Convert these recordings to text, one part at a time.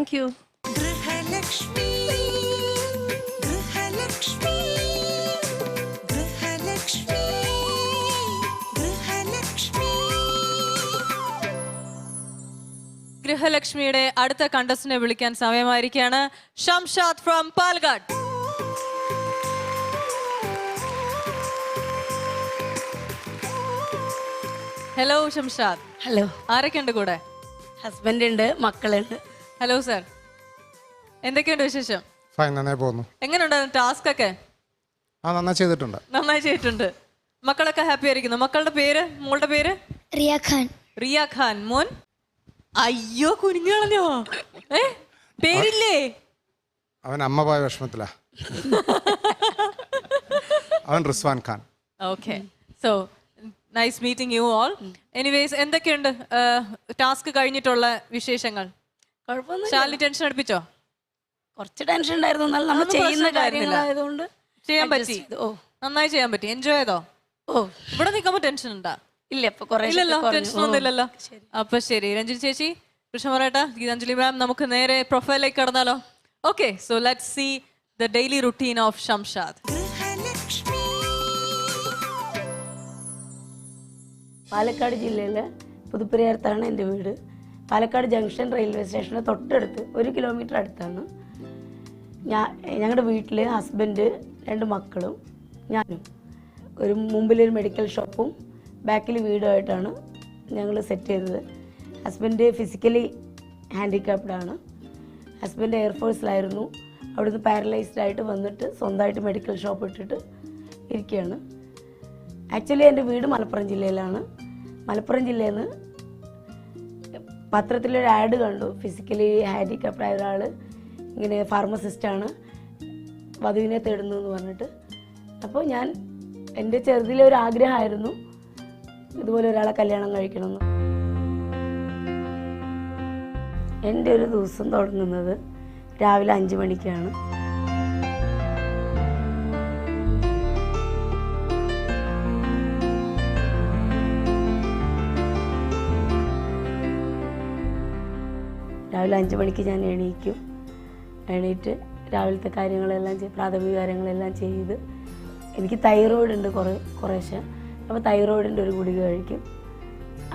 Thank you. Grihalakshmi Grihalakshmi Grihalakshmi Grihalakshmi. ഗൃഹലക്ഷ്മിയുടെ അടുത്ത കണ്ടസ്റ്റിനെ വിളിക്കാൻ സമയമായിരിക്കുകയാണ്. Shamshad from Palakkad. Hello Shamshad. Hello. ആരൊക്കെയുണ്ട് കൂടെ? ഹസ്ബൻഡ് ഉണ്ട്, മക്കളുണ്ട്. ഹലോ സർ, എന്തൊക്കെയുണ്ട് വിശേഷം? ഫൈൻ, നന്നായി പോകുന്നു. എങ്ങനെയുണ്ടായിരുന്നു ടാസ്ക് ഒക്കെ? നന്നായി ചെയ്തിട്ടുണ്ട്. നന്നായി ചെയ്തിട്ടുണ്ട്. മക്കളൊക്കെ ഹാപ്പി ആയിരിക്കുന്നു. മക്കളുടെ പേര്? മോളുടെ പേര് റിയ ഖാൻ. റിയ ഖാൻ. മോൻ? അയ്യോ കുനിഞ്ഞു കളഞ്ഞോ? പേരില്ലേ? അവൻ അമ്മ പോയ വിഷമത്തിലാ. അവൻ Rizwan Khan. Okay, so nice meeting you all. Anyways, എന്തൊക്കെയുണ്ട് ടാസ്ക് കഴിഞ്ഞിട്ടുള്ള വിശേഷങ്ങൾ? കുഴപ്പമൊന്നും ശാലിനി ടെൻഷൻ അടുപ്പിച്ചോ? കുറച്ച് ടെൻഷൻ ഉണ്ടായിരുന്നു, എന്നാൽ നമ്മൾ ചെയ്യുന്ന കാര്യങ്ങളായതുകൊണ്ട് ചെയ്യാൻ പറ്റി. ഓ, നന്നായി ചെയ്യാൻ പറ്റി. എൻജോയ് ചെയ്തോ? ഓ, ഇവിടെ നിൽക്കുമ്പോ ടെൻഷൻ ഉണ്ടാ? ഇല്ല, ഇപ്പൊ കുറെ ഇല്ലല്ലോ, ടെൻഷൻ ഒന്നും ഇല്ലല്ലോ. അപ്പൊ ശരി, രഞ്ജിനി ചേച്ചി, കൃഷ്ണമറേട്ട, ഗീതാഞ്ജലി മാം, നമുക്ക് നേരെ പ്രൊഫൈലിലേക്ക് കടന്നാലോ? Okay, so let's see the daily routine of Shamshad. Palakkad ജില്ലയിലെ പുതുപ്പരിയാരത്താണ് എൻ്റെ വീട്. പാലക്കാട് ജംഗ്ഷൻ റെയിൽവേ സ്റ്റേഷന് തൊട്ടടുത്ത് 1 കിലോമീറ്റർ അടുത്താണ്. ഞങ്ങളുടെ വീട്ടിൽ ഹസ്ബൻഡ്, 2 മക്കളും ഞാനും. മുമ്പിലൊരു മെഡിക്കൽ ഷോപ്പും ബാക്കിൽ വീടുമായിട്ടാണ് ഞങ്ങൾ സെറ്റ് ചെയ്തത്. ഹസ്ബൻഡ് ഫിസിക്കലി ഹാൻഡിക്യാപ്ഡാണ്. ഹസ്ബൻഡ് എയർഫോഴ്സിലായിരുന്നു. അവിടുന്ന് പാരലൈസ്ഡ് ആയിട്ട് വന്നിട്ട് സ്വന്തമായിട്ട് മെഡിക്കൽ ഷോപ്പ് ഇട്ടിട്ട് ഇരിക്കുകയാണ്. ആക്ച്വലി എൻ്റെ വീട് മലപ്പുറം ജില്ലയിലാണ്. മലപ്പുറം ജില്ലയിൽ നിന്ന് പത്രത്തിലൊരു ആഡ് കണ്ടു, ഫിസിക്കലി ഹാൻഡിക്യാപ്ഡായ ഒരാൾ ഇങ്ങനെ ഫാർമസിസ്റ്റാണ്, വധുവിനെ തേടുന്നു എന്ന് പറഞ്ഞിട്ട്. അപ്പോൾ എൻ്റെ ചെറുതിലെ ഒരു ആഗ്രഹമായിരുന്നു ഇതുപോലെ ഒരാളെ കല്യാണം കഴിക്കണമെന്ന്. എൻ്റെ ഒരു ദിവസം തുടങ്ങുന്നത് രാവിലെ 5 മണിക്കാണ്. രാവിലെ 5 മണിക്ക് ഞാൻ എണീറ്റ് രാവിലത്തെ കാര്യങ്ങളെല്ലാം പ്രാഥമിക കാര്യങ്ങളെല്ലാം ചെയ്ത്, എനിക്ക് തൈറോയിഡ് ഉണ്ട് കുറേശ്ശെ. അപ്പോൾ തൈറോയിഡിൻ്റെ ഒരു ഗുളിക കഴിക്കും.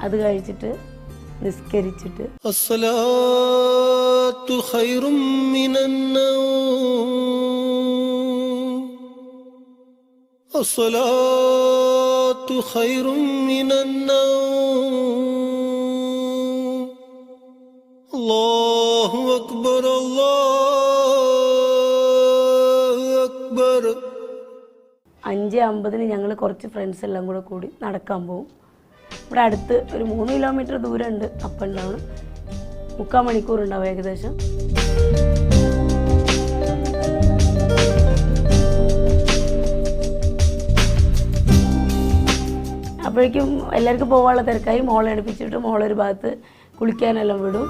അത് കഴിച്ചിട്ട് നിസ്കരിച്ചിട്ട് അസ്സലാത്തു ഖൈറും മിനന്നൗം അസ്സലാത്തു ഖൈറും മിനന്നൗം അല്ലാഹു അക്ബർ അല്ലാഹു അക്ബർ. 5:50 ഞങ്ങൾ കുറച്ച് ഫ്രണ്ട്സ് എല്ലാം കൂടി നടക്കാൻ പോകും. ഇവിടെ അടുത്ത് ഒരു 3 കിലോമീറ്റർ ദൂരമുണ്ട് അപ്പ് ആൻഡ് ഡൗൺ. 3/4 മണിക്കൂർ ഉണ്ടാവും ഏകദേശം. അപ്പോഴേക്കും എല്ലാവർക്കും പോകാനുള്ള തിരക്കായി. മോളെ അടുപ്പിച്ചിട്ട് മോളൊരു ഭാഗത്ത് കുളിക്കാനെല്ലാം വിടും.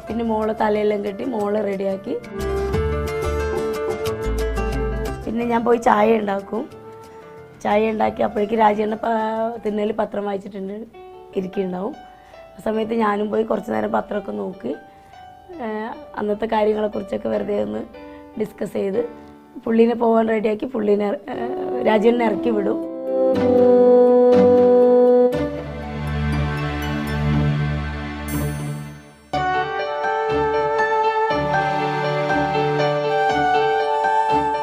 പിന്നെ മോളെ തലയെല്ലാം കെട്ടി മോളെ റെഡിയാക്കി പിന്നെ ഞാൻ പോയി ചായ ഉണ്ടാക്കി അപ്പോഴേക്ക് രാജേണ്ണ തിന്നൽ പത്രം വായിച്ചിട്ടുണ്ട് ഇരിക്കുന്നുണ്ടാവും. ആ സമയത്ത് ഞാനും പോയി കുറച്ച് നേരം പത്രമൊക്കെ നോക്കി അന്നത്തെ കാര്യങ്ങളെക്കുറിച്ചൊക്കെ വെറുതെ ഒന്ന് ഡിസ്കസ് ചെയ്ത് പുള്ളീനെ പോകാൻ റെഡിയാക്കി രാജേണ്ണനെ ഇറക്കി വിടും.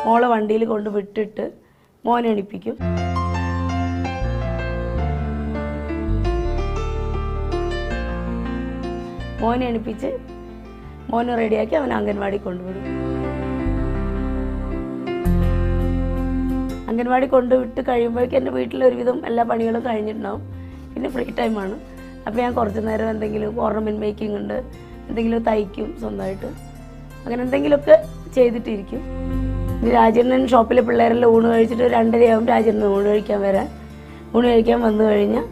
മോളെ വണ്ടിയിൽ കൊണ്ട് വിട്ടിട്ട് മോനെ എണിപ്പിക്കും. മോനെ എണിപ്പിച്ച് മോനെ റെഡിയാക്കി അവൻ അംഗൻവാടി കൊണ്ടുവിടും. അംഗൻവാടി കൊണ്ടുവിട്ട് കഴിയുമ്പോഴേക്കും എൻ്റെ വീട്ടിൽ ഒരുവിധം എല്ലാ പണികളും കഴിഞ്ഞിട്ടുണ്ടാവും. പിന്നെ ഫ്രീ ടൈമാണ്. അപ്പോൾ ഞാൻ കുറച്ച് നേരം എന്തെങ്കിലും ഓർണമെൻറ്റ് മേക്കിംഗ് ഉണ്ട്, എന്തെങ്കിലും തയ്ക്കും സ്വന്തമായിട്ട്, അങ്ങനെ എന്തെങ്കിലുമൊക്കെ ചെയ്തിട്ടിരിക്കും. രാജേണ്ണൻ ഷോപ്പിലെ പിള്ളേരെല്ലാം ഊണ് കഴിച്ചിട്ട് 2:30 രാജേണ്ണൻ ഊണ് കഴിക്കാൻ വരാൻ. ഊണ് കഴിക്കാൻ വന്നു കഴിഞ്ഞാൽ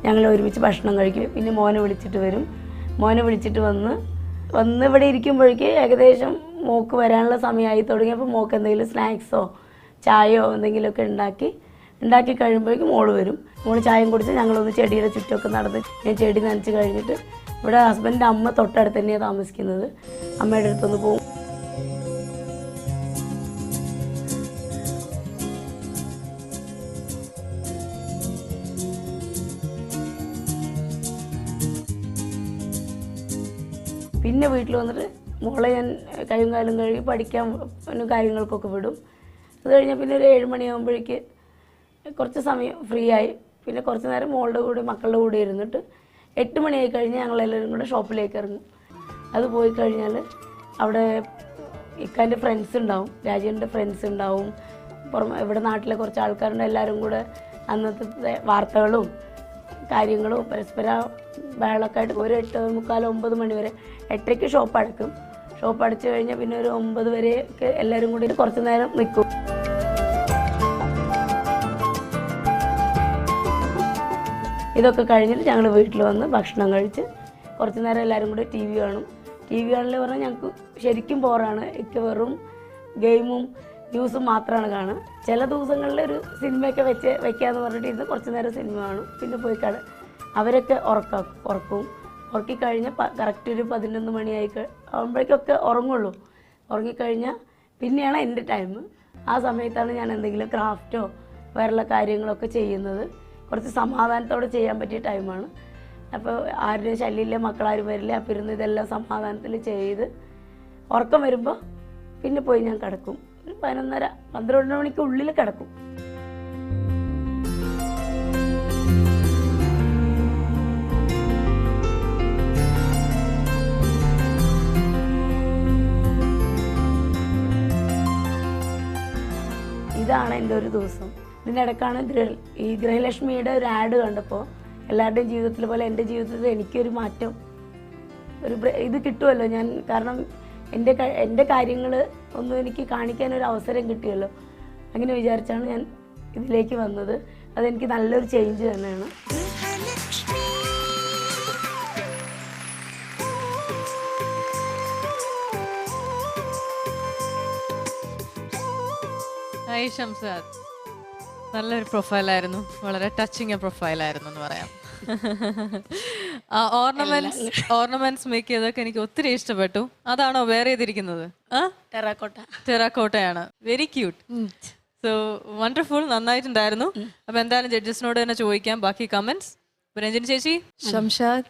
ഞങ്ങൾ ഒരുമിച്ച് ഭക്ഷണം കഴിക്കും. പിന്നെ മോനെ വിളിച്ചിട്ട് വരും. മോനെ വിളിച്ചിട്ട് വന്ന് ഇവിടെ ഇരിക്കുമ്പോഴേക്ക് ഏകദേശം മോക്ക് വരാനുള്ള സമയമായി തുടങ്ങിയപ്പോൾ മോക്ക് എന്തെങ്കിലും സ്നാക്സോ ചായയോ എന്തെങ്കിലുമൊക്കെ ഉണ്ടാക്കി കഴിയുമ്പോഴേക്കും മോള് വരും. മോള് ചായയും കുടിച്ച് ഞങ്ങളൊന്ന് ചെടിയുടെ ചുറ്റുമൊക്കെ നടന്ന് ഞാൻ ചെടി നനച്ച് കഴിഞ്ഞിട്ട് ഇവിടെ ഹസ്ബൻഡിൻ്റെ അമ്മ തൊട്ടടുത്ത് തന്നെയാണ് താമസിക്കുന്നത്. അമ്മയുടെ അടുത്തൊന്ന് പോകും. പിന്നെ വീട്ടിൽ വന്നിട്ട് മോളെ ഞാൻ കൈയും കാലും കഴുകി പഠിക്കാൻ കാര്യങ്ങൾക്കൊക്കെ വിടും. അത് കഴിഞ്ഞാൽ പിന്നെ ഒരു 7 മണിയാകുമ്പോഴേക്ക് കുറച്ച് സമയം ഫ്രീ ആയി. പിന്നെ കുറച്ച് നേരം മോളുടെ കൂടെ മക്കളുടെ കൂടെ ഇരുന്നിട്ട് 8 മണിയായി കഴിഞ്ഞാൽ ഞങ്ങളെല്ലാവരും കൂടെ ഷോപ്പിലേക്ക് ഇറങ്ങും. അത് പോയി കഴിഞ്ഞാൽ അവിടെ ഇക്കാൻ്റെ ഫ്രണ്ട്സ് ഉണ്ടാവും, രാജേൻ്റെ ഫ്രണ്ട്സ് ഉണ്ടാവും, ഇവിടെ നാട്ടിലെ കുറച്ച് ആൾക്കാരുണ്ട്. എല്ലാവരും കൂടെ അന്നത്തെ വാർത്തകളും കാര്യങ്ങളും പരസ്പര ബഹളമൊക്കെ ആയിട്ട് ഒരു 8:45 9 മണി വരെ. 8:00 ഷോപ്പ് അടക്കും. ഷോപ്പ് അടച്ചു കഴിഞ്ഞാൽ പിന്നെ ഒരു 9 വരെയൊക്കെ എല്ലാവരും കൂടി കുറച്ച് നേരം നിൽക്കും. ഇതൊക്കെ കഴിഞ്ഞിട്ട് ഞങ്ങൾ വീട്ടിൽ വന്ന് ഭക്ഷണം കഴിച്ച് കുറച്ച് നേരം എല്ലാവരും കൂടി TV കാണും. TV കാണൽ പറഞ്ഞാൽ ഞങ്ങൾക്ക് ശരിക്കും ബോറാണ്. എനിക്ക് വെറും ഗെയിമും ന്യൂസും മാത്രമാണ് കാണുക. ചില ദിവസങ്ങളിൽ ഒരു സിനിമയൊക്കെ വെക്കാമെന്ന് പറഞ്ഞിട്ട് ഇരുന്ന് കുറച്ച് നേരം സിനിമ കാണും. പിന്നെ പോയി അവരൊക്കെ ഉറക്കും. ഉറക്കിക്കഴിഞ്ഞാൽ കറക്റ്റ് ഒരു 11 മണിയായി ആകുമ്പോഴേക്കൊക്കെ ഉറങ്ങുള്ളൂ. ഉറങ്ങിക്കഴിഞ്ഞാൽ പിന്നെയാണ് എൻ്റെ ടൈം. ആ സമയത്താണ് ഞാൻ എന്തെങ്കിലും ക്രാഫ്റ്റോ വേറെയുള്ള കാര്യങ്ങളൊക്കെ ചെയ്യുന്നത്. കുറച്ച് സമാധാനത്തോടെ ചെയ്യാൻ പറ്റിയ ടൈമാണ്. അപ്പോൾ ആരുടെയും ശല്യമില്ല, മക്കളാരും വരില്ല. അപ്പോൾ ഇരുന്ന് ഇതെല്ലാം സമാധാനത്തിൽ ചെയ്ത് ഉറക്കം വരുമ്പോൾ പിന്നെ പോയി ഞാൻ കിടക്കും. 11:30 12 മണിക്കുള്ളിൽ കിടക്കും. ഇതാണ് എൻ്റെ ഒരു ദിവസം. ഇതിനിടക്കാണ് ഈ ഗൃഹലക്ഷ്മിയുടെ ഒരു ആഡ് കണ്ടപ്പോൾ എല്ലാവരുടെയും ജീവിതത്തിൽ പോലെ എൻ്റെ ജീവിതത്തിൽ എനിക്കൊരു മാറ്റം ഇത് കിട്ടുമല്ലോ. കാരണം എൻ്റെ കാര്യങ്ങൾ ഒന്നും എനിക്ക് കാണിക്കാനൊരു അവസരം കിട്ടിയല്ലോ. അങ്ങനെ വിചാരിച്ചാണ് ഞാൻ ഇതിലേക്ക് വന്നത്. അതെനിക്ക് നല്ലൊരു ചേഞ്ച് തന്നെയാണ്. ഗൃഹലക്ഷ്മി ഹായ് ഷംസാദ്, നല്ലൊരു പ്രൊഫൈലായിരുന്നു, വളരെ ടച്ചിങ് പ്രൊഫൈലായിരുന്നു എന്ന് പറയാം. ഓർണമെന്റ്സ് മേക്ക് ചെയ്തൊക്കെ എനിക്ക് ഒത്തിരി ഇഷ്ടപ്പെട്ടു. അതാണോ വേറെ ചെയ്തിരിക്കുന്നത്? ടെറാക്കോട്ടയാണ്. Very cute. സോ വണ്ടർഫുൾ, നന്നായിട്ടുണ്ടായിരുന്നു. അപ്പൊ എന്തായാലും ജഡ്ജസിനോട് തന്നെ ചോദിക്കാം ബാക്കി കമന്റ്സ്. രഞ്ജിനി ചേച്ചി. ഷംഷാദ്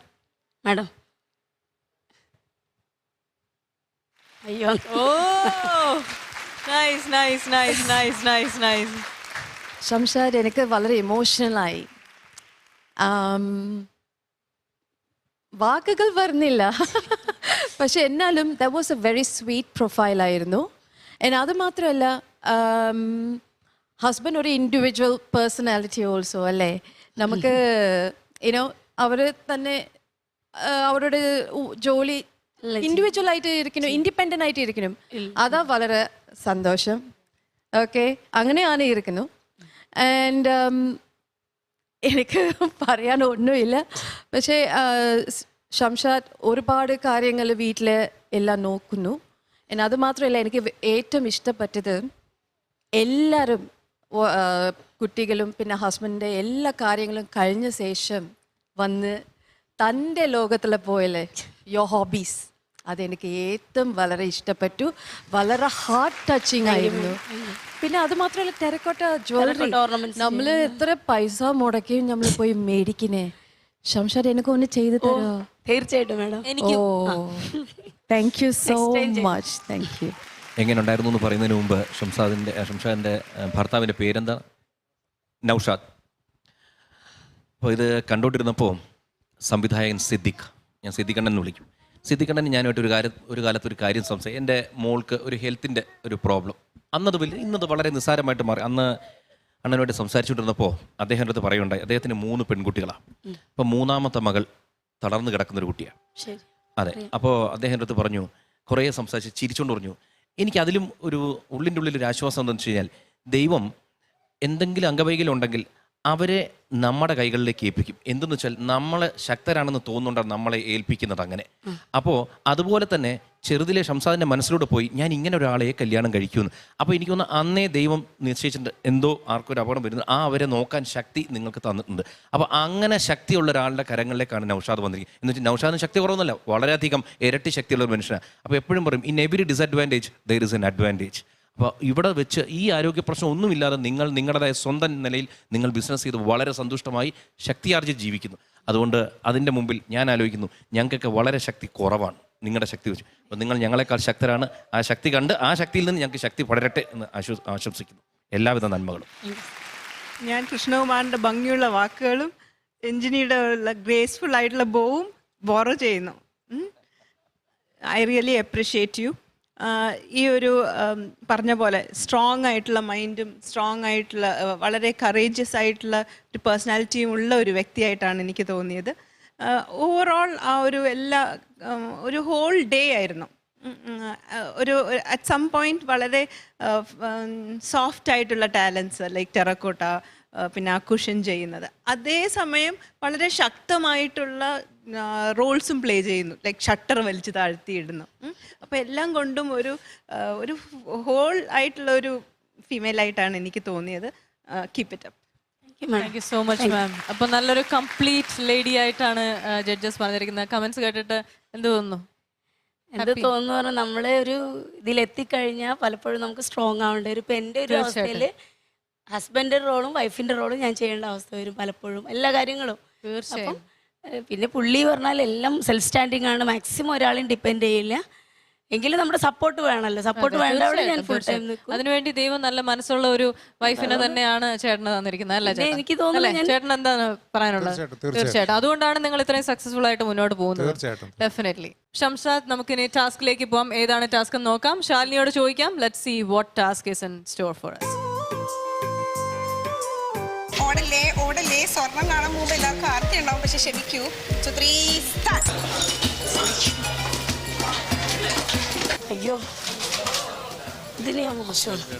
മാഡം. അയ്യോ, oh nice nice nice nice nice nice. Shamshad എനിക്ക് വളരെ ഇമോഷണലായി. വാക്കുകൾ വരുന്നില്ല. പക്ഷെ എന്നാലും that was a very sweet പ്രൊഫൈലായിരുന്നു. അത് മാത്രമല്ല ഹസ്ബൻഡ് ഒരു ഇൻഡിവിജ്വൽ പേഴ്സണാലിറ്റി ഓൾസോ അല്ലേ. നമുക്ക് യുനോ അവർ തന്നെ അവരുടെ ജോലി ഇൻഡിവിജ്വൽ ആയിട്ട് ഇരിക്കണം, ഇൻഡിപെൻഡൻ്റ് ആയിട്ട് ഇരിക്കണം. അതാ വളരെ സന്തോഷം. ഓക്കെ, അങ്ങനെയാണ് ഇരിക്കുന്നു. ആൻഡ് എനിക്ക് പറയാൻ ഒന്നുമില്ല. പക്ഷേ ഷംഷാദ് ഒരുപാട് കാര്യങ്ങൾ വീട്ടിൽ എല്ലാം നോക്കുന്നു. അത് മാത്രമല്ല എനിക്ക് ഏറ്റവും ഇഷ്ടപ്പെട്ടത് എല്ലാവരും കുട്ടികളും പിന്നെ ഹസ്ബൻഡിൻ്റെ എല്ലാ കാര്യങ്ങളും കഴിഞ്ഞ ശേഷം വന്ന് തൻ്റെ ലോകത്തിൽ പോയല്ലേ യുവർ ഹോബീസ്, അതെനിക്ക് ഏറ്റവും വളരെ ഇഷ്ടപ്പെട്ടു. വളരെ ഹാർട്ട് ടച്ചിങ് ആയിരുന്നു. പിന്നെ അത് മാത്രമല്ല ടെറക്കോട്ട ജ്വല്ലറി നമ്മൾ എത്ര പൈസ മുടക്കിയും നമ്മൾ പോയി മേടിക്കുന്നേ. ഷംഷാദ് എനിക്ക് ഒന്ന് ചെയ്തു തരോ? തീർച്ചയായിട്ടും madam. Oh thank you so much. Thank you. എങ്ങനെ ഉണ്ടായിരുന്നു എന്ന് പറയുന്നതിന് മുമ്പ് ഷംഷാദിൻ്റെ ഭർത്താവിൻ്റെ പേരെന്താ? നൗഷാദ്. അപ്പോൾ ഇത് കണ്ടുകൊണ്ടിരുന്നപ്പോൾ സംവിധായകൻ സിദ്ദിഖ്, ഞാൻ സിദ്ദിഖണ്ണൻ എന്ന് വിളിക്കും. സിദ്ദിഖണ്ണൻ ഞാനുമായിട്ട് ഒരു കാലത്ത് ഒരു കാര്യം സംസാരിക്കും. എൻ്റെ മോൾക്ക് ഒരു ഹെൽത്തിൻ്റെ ഒരു പ്രോബ്ലം. അന്നത് ഇന്നത് വളരെ നിസ്സാരമായിട്ട് മാറി. അന്ന് അണ്ണനുമായിട്ട് സംസാരിച്ചുകൊണ്ടിരുന്നപ്പോൾ അദ്ദേഹത്തിൻ്റെ അടുത്ത് പറയുണ്ടായി, അദ്ദേഹത്തിന് 3 പെൺകുട്ടികളാണ്. അപ്പോൾ 3ാമത്തെ മകൾ തളർന്നു കിടക്കുന്നൊരു കുട്ടിയാണ്. അതെ. അപ്പോൾ അദ്ദേഹത്തിൻ്റെ അടുത്ത് പറഞ്ഞു, കുറേ സംസാരിച്ച് ചിരിച്ചുകൊണ്ട് പറഞ്ഞു, എനിക്ക് അതിലും ഒരു ഉള്ളിൻ്റെ ഉള്ളിൽ ഒരു ആശ്വാസം എന്താണെന്ന് വെച്ച് കഴിഞ്ഞാൽ, ദൈവം എന്തെങ്കിലും അംഗവൈകല്യം ഉണ്ടെങ്കിൽ അവരെ നമ്മുടെ കൈകളിലേക്ക് ഏൽപ്പിക്കും. എന്തെന്ന് വെച്ചാൽ നമ്മൾ ശക്തരാണെന്ന് തോന്നുന്നുണ്ടാണ് നമ്മളെ ഏൽപ്പിക്കുന്നത് അങ്ങനെ. അപ്പോൾ അതുപോലെ തന്നെ ചെറുതിലെ ഷംസാദിൻ്റെ മനസ്സിലൂടെ പോയി ഞാൻ ഇങ്ങനെ ഒരാളെ കല്യാണം കഴിക്കുമെന്ന്. അപ്പോൾ എനിക്ക് തോന്നുന്നു അന്നേ ദൈവം നിശ്ചയിച്ചിട്ടുണ്ട് എന്തോ ആർക്കൊരു അപകടം വരുന്നത്, ആ അവരെ നോക്കാൻ ശക്തി നിങ്ങൾക്ക് തന്നിട്ടുണ്ട്. അപ്പോൾ അങ്ങനെ ശക്തിയുള്ള ഒരാളുടെ കരങ്ങളിലേക്കാണ് നൗഷാദ് വന്നിരിക്കുന്നത്. എന്ന് വെച്ചാൽ നൗഷാദിന് ശക്തി കുറവൊന്നുമല്ല, വളരെയധികം ഇരട്ടി ശക്തിയുള്ള ഒരു മനുഷ്യനാണ്. അപ്പോൾ എപ്പോഴും പറയും in every disadvantage there is an advantage. അപ്പോൾ ഇവിടെ വെച്ച് ഈ ആരോഗ്യ പ്രശ്നം ഒന്നുമില്ലാതെ നിങ്ങൾ നിങ്ങളുടേതായ സ്വന്തം നിലയിൽ നിങ്ങൾ ബിസിനസ് ചെയ്ത് വളരെ സന്തുഷ്ടമായി ശക്തിയാർജിച്ച് ജീവിക്കുന്നു. അതുകൊണ്ട് അതിൻ്റെ മുമ്പിൽ ഞാൻ ആലോചിക്കുന്നു ഞങ്ങൾക്കൊക്കെ വളരെ ശക്തി കുറവാണ് നിങ്ങളുടെ ശക്തി വെച്ച്. അപ്പോൾ നിങ്ങൾ ഞങ്ങളെക്കാൾ ശക്തരാണ്. ആ ശക്തി കണ്ട് ആ ശക്തിയിൽ നിന്ന് ഞങ്ങൾക്ക് ശക്തി പടരട്ടെ എന്ന് ആശംസിക്കുന്നു. എല്ലാവിധ നന്മകളും. ഞാൻ കൃഷ്ണകുമാറിൻ്റെ ഭംഗിയുള്ള വാക്കുകളും രഞ്ജിനിയുടെ ഗ്രേസ്ഫുൾ ആയിട്ടുള്ള ബോവും ബോറോ ചെയ്യുന്നു. I really appreciate you. ഈ ഒരു പറഞ്ഞ പോലെ സ്ട്രോങ് ആയിട്ടുള്ള മൈൻഡും സ്ട്രോങ് ആയിട്ടുള്ള വളരെ കറേജിയസ് ആയിട്ടുള്ള ഒരു പേഴ്സണാലിറ്റിയും ഉള്ള ഒരു വ്യക്തിയായിട്ടാണ് എനിക്ക് തോന്നിയത്. ഓവറോൾ ആ ഒരു ഒരു ഹോൾ ഡേ ആയിരുന്നു. ഒരു അറ്റ് സം പോയിന്റ് വളരെ സോഫ്റ്റ് ആയിട്ടുള്ള ടാലൻസ് ലൈക്ക് ടെറക്കോട്ട, പിന്നെ അക്കുഷൻ ചെയ്യുന്നത്, അതേസമയം വളരെ ശക്തമായിട്ടുള്ള റോൾസും പ്ലേ ചെയ്യുന്നു. ലൈക്ക് ഷട്ടർ വലിച്ച് താഴ്ത്തിയിടുന്നു. അപ്പോൾ എല്ലാം കൊണ്ടും ഒരു ഒരു ഹോൾ ആയിട്ടുള്ള ഒരു ഫീമെയിലായിട്ടാണ് എനിക്ക് തോന്നിയത്. Keep it up. Thank you so much ma'am. അപ്പോൾ നല്ലൊരു കംപ്ലീറ്റ് ലേഡി ആയിട്ടാണ് ജഡ്ജസ് പറഞ്ഞിരിക്കുന്നത്. കമന്റ്സ് കേട്ടിട്ട് എന്ത് തോന്നുന്നു? എന്ത് തോന്നുന്നു പറഞ്ഞാൽ നമ്മളെ ഒരു ഇതിലെത്തിക്കഴിഞ്ഞാൽ പലപ്പോഴും നമുക്ക് സ്ട്രോങ് ആവേണ്ടി വരും. ഇപ്പം എൻ്റെ ഒരു അവസ്ഥയിൽ ഹസ്ബൻഡിൻ്റെ റോളും വൈഫിൻ്റെ റോളും ഞാൻ ചെയ്യേണ്ട അവസ്ഥ വരും പലപ്പോഴും, എല്ലാ കാര്യങ്ങളും. തീർച്ചയായും. പിന്നെ പുള്ളി പറഞ്ഞാൽ എല്ലാം സെൽഫ് സ്റ്റാൻഡിങ് ആണ്, മാക്സിമം ഒരാളെയും ഡിപ്പെൻഡ് ചെയ്യില്ല. എങ്കിലും നമ്മുടെ സപ്പോർട്ട് വേണമല്ലോ. സപ്പോർട്ട് വേണ്ടവിടെ ഞാൻ ഫുൾ ടൈം നിൽക്കും. അതിനുവേണ്ടി ദൈവം നല്ല മനസ്സുള്ള ഒരു വൈഫിനെ തന്നെയാണ് ചേട്ടന് തന്നിരിക്കുന്നത്, അല്ലേ ചേട്ടാ? എനിക്ക് തോന്നുന്നു ചേട്ടൻ എന്താണ് പറയാനുള്ളത്? തീർച്ചയായിട്ടും. അതുകൊണ്ടാണ് നിങ്ങൾ ഇത്രയും സക്സസ്ഫുൾ ആയിട്ട് മുന്നോട്ട് പോകുന്നത്. ഡെഫിനറ്റ്ലി. ഷംസാദ്, നമുക്കിനി ടാസ്കിലേക്ക് പോകാം. ഏതാണ് ടാസ്ക് എന്ന് നോക്കാം. ശാലിനിയോട് ചോദിക്കാം. Let's see what task is in store for us. ഓടല്ലേ ഓടല്ലേ, സ്വർണം കാണാൻ മുമ്പ് എല്ലാവർക്കും ആർത്തി ഉണ്ടാവും, പക്ഷെ ക്ഷമിക്കൂ. 2, 3 സ്റ്റാർട്ട്. അയ്യോ, ഇതിന് ഞാൻ മോശമാണ്.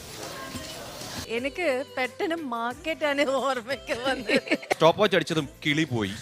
എനിക്ക് പെട്ടെന്ന് മാർക്കറ്റാണ് ഓർമ്മയ്ക്ക് വന്നത്. സ്റ്റോപ്പ് വാച്ച് അടിച്ചതും കിളി പോയി.